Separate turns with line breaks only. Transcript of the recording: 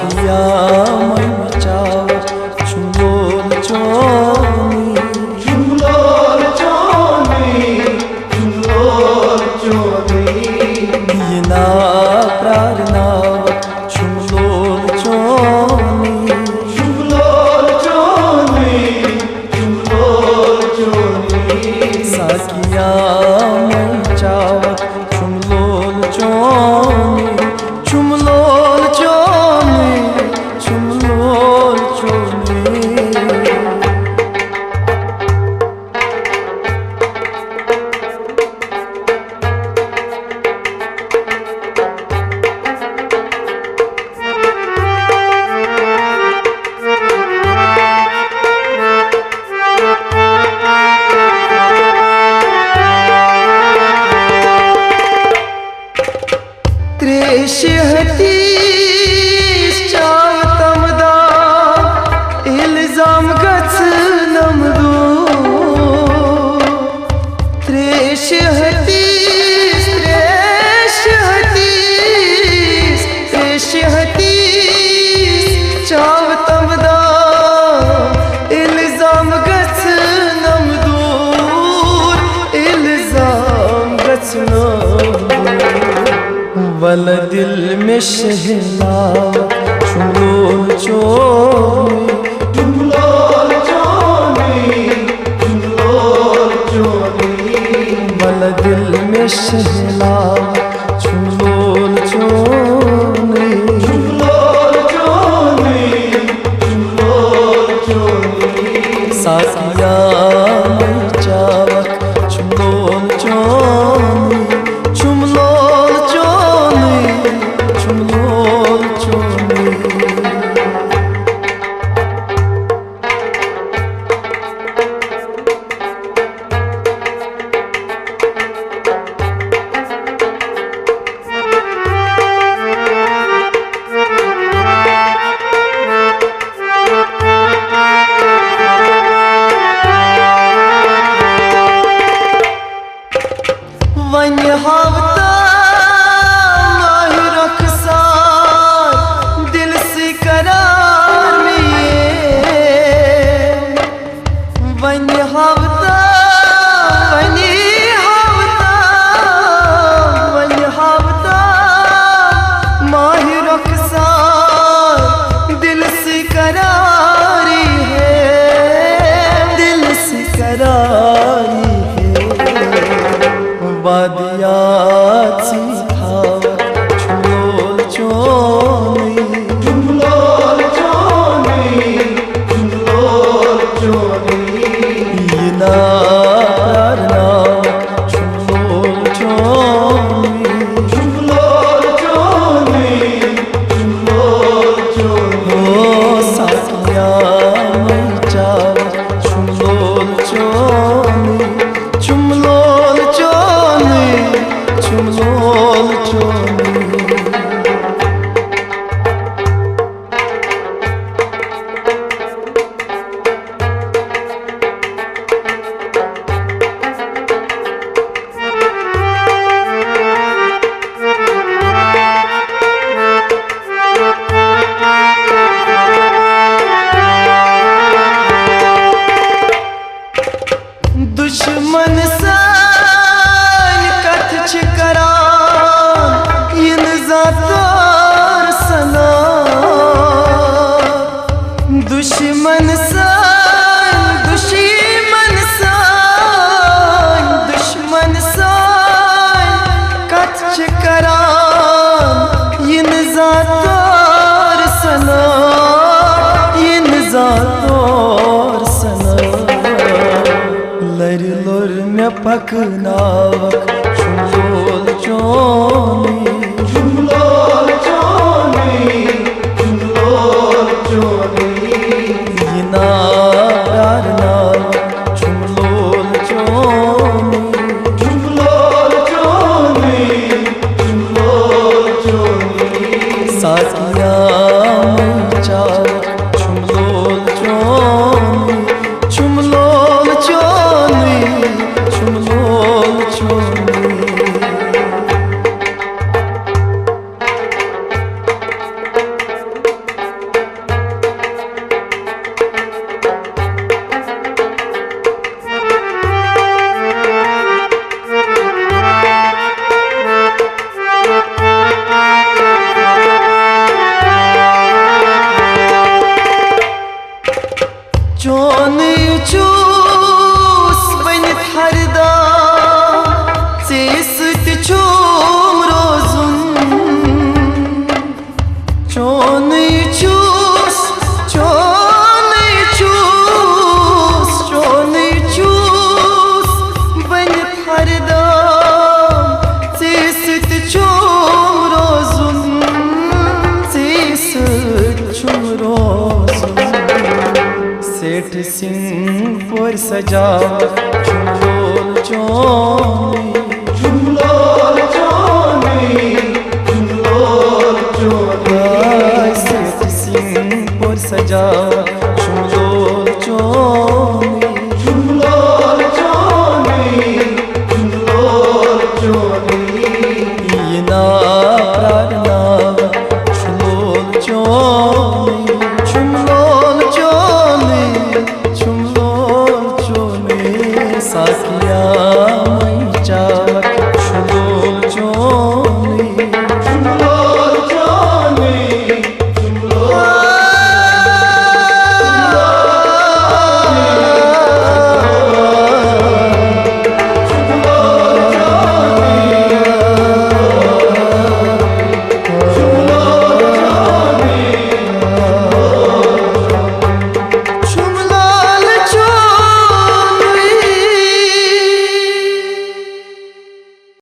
साकिया मन चावत चुमलोल चोनी चुमलोल चोनी चुमलोल चोनी दीना प्रारनावत चुमलोल चोनी चुमलोल चोनी चुमलोल चोनी साकिया मन चावत चुमलोल चोनी चुमलोल चोनी चुमलोल चोनी त्रेशहतीस चावतमदा इल्जाम गच नमदो त्रेशहतीस त्रेशहतीस त्रेशहतीस चावतमदा इल्जाम गच नमदूर इल्जाम गच वल दिल में शहनावत चुमलोल चोनी चुमलोल चोनी चुमलोल चोनी वल दिल में शहनावत चुमलोल चोनी चुमलोल चोनी चुमलोल चोनी साकिया मन चावत चुमलोल चोनी चुमलोल चोनी चुमलोल चोनी वन हावता माहिर अखसार दिल से करार में वन हावता वन हावता माहिर अखसार दिल से करारी है दिल से करारी वादियात सिखावत चुमलोल चोनी चुमलोल चोनी चुमलोल चोनी दीना प्रारनावत चुमलोल चोनी चुमलोल चोनी चुमलोल चोनी ओ साकिया मन चावत चुमलोल चोनी चुमलोल चोनी चुमलोल चोनी दुश्मन सान कथ करान इन ज़ातोर सना दुश्मन सान दुश्मन सान दुश्मन सान कथ करान इन ज़ातोर सना इन ज़ातोर सना लर लोर में पकनावक चुमलोल चोनी चुमलोल चोनी चुमलोल चोनी दीना प्रारनावत चुमलोल चोनी चुमलोल चोनी चुमलोल चोनी साकिया मन चावत चुमलोल चोनी चुमलोल चोनी चुमलोल चोनी सजावक चुमलोल चोनी सेठ सिंह सजावक चुमलोल चोनी ना प्रार्थना चुमलोल चोनी चुमलोल चोनी साकिया मैचा